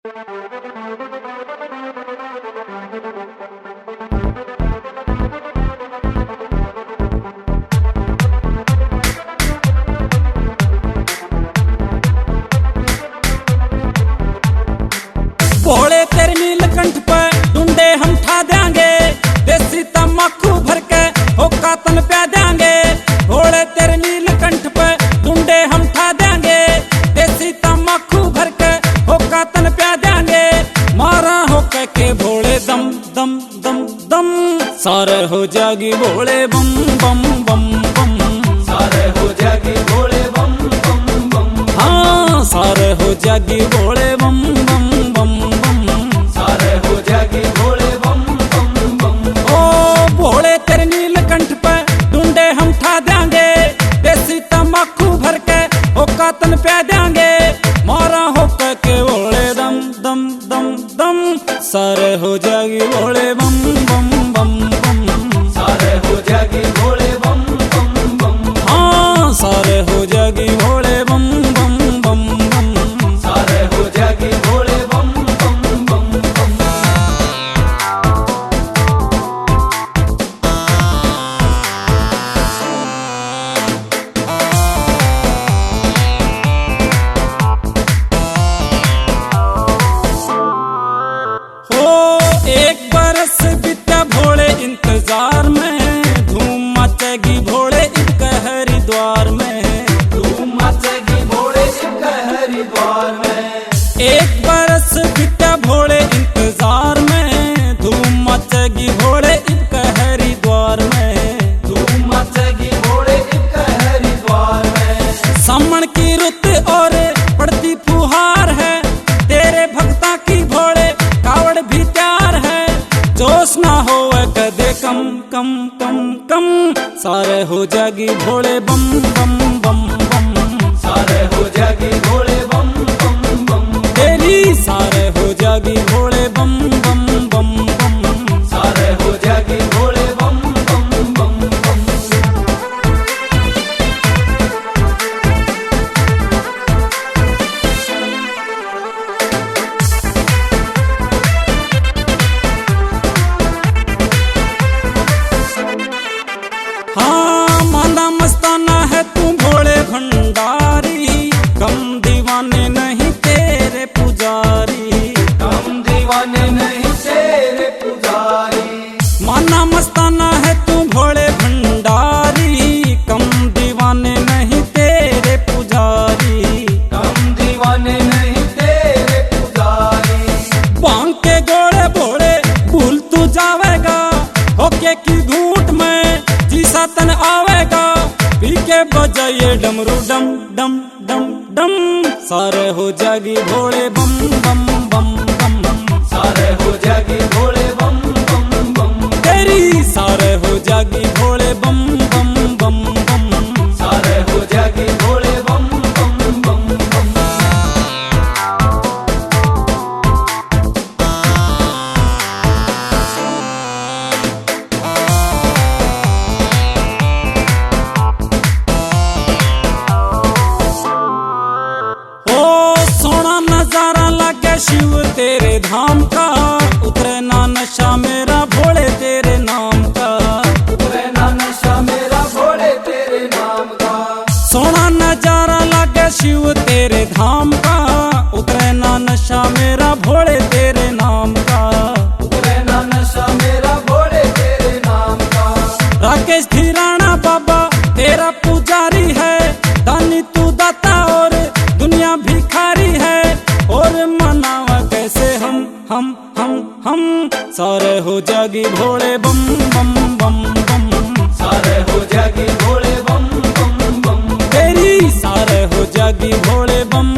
भोले तेरे नीलकंठ पे डूंडे हम ठा देंगे, देसी तम्बाकू भर के होका तन प्या देंगे। भोले तेरे नीलकंठ पे डूंडे हम ठा देंगे, देसी तम्बाकू भर के होका तन प्या देंगे। मारा होके के भोले दम दम दम दम, सारे हो जागी भोले बम बम बम बम, सारे हो जागी भोले बम बम बम। हाँ सारे हो जागी भोले बम बम बम बम, सारे हो जागी भोले बम बम बम। ओ भोले तेरे नीलकंठ पे डूंडे हम ठा देंगे, देसी तम्बाकू भर के होका तन प्या देंगे। मारा होकर के भोले दम दम दम दम, सारे हो जागी भोले बम बम बम बम, सारे हो जागी भोले बम बम बम। हाँ सारे हो जागी भोले बम बम बम बम, सारे हो जागी भोले बम बम बम बम। हो एक बरस बीता भोले इंतजार में, धूम मचेगी भोले इनके हरिद्वार में। धूम मचेगी भोले इनके हरिद्वार में। एक बरस बीता भोले इंतजार में, धूम मचेगी भोले इनके हरिद्वार में। धूम मचेगी भोले इनके हरिद्वार में। सामन की रुत और पड़ती फुहार है, तेरे भक्ता की भोले कावड़ भी तैयार है। जोश ना हो कदे कम कम कम कम, सारे हो जागी भोले बम बम बम बम, सारे हो जागी भोले बम बम बम। तेरी सारे हो जागी भोले बम बम बम बम, सारे हो जागी भोले बम बम बम बम। हाँ माना मस्ताना है तू भोले भंडारी, कम दीवाने नहीं तेरे पुजारी। हम दीवाने नहीं तेरे पुजारी। माना मस्ताना है तू भोले भंडारी, कम दीवाने नहीं तेरे पुजारी। हम दीवाने नहीं तेरे पुजारी। बांग के गोड़े भोले भूल तू जावेगा, होके की घूट में जीसा तन आवेगा। पी के बजाइए डमरू डम डम डम डम, सारे हो जागी भोले बम बम बम बम, सारे हो जागी भोले बम बम बम। तेरी सारे हो जागी भोले बम बम बम बम, सारे हो जागी भोले बम बम बम बम। ओ सोना नजारा लगे शिव तेरे धाम का, उतरे ना नशा मेरा भोले तेरे नाम का। उतरे ना नशा मेरा भोले तेरे नाम का। सोना नजारा लगे शिव तेरे धाम का, उतरे ना नशा मेरा भोले तेरे नाम का। उतरे ना नशा मेरा भोले तेरे नाम का। राकेश धीराना बाबा तेरा पुजारी है, दानी तू दाता और दुनिया भिखारी है। और मनावा कैसे हम सारे हो जागी भोले बम बम बम बम, सारे हो जागी भोले बम बम बम। तेरी सारे हो जागी भोले बम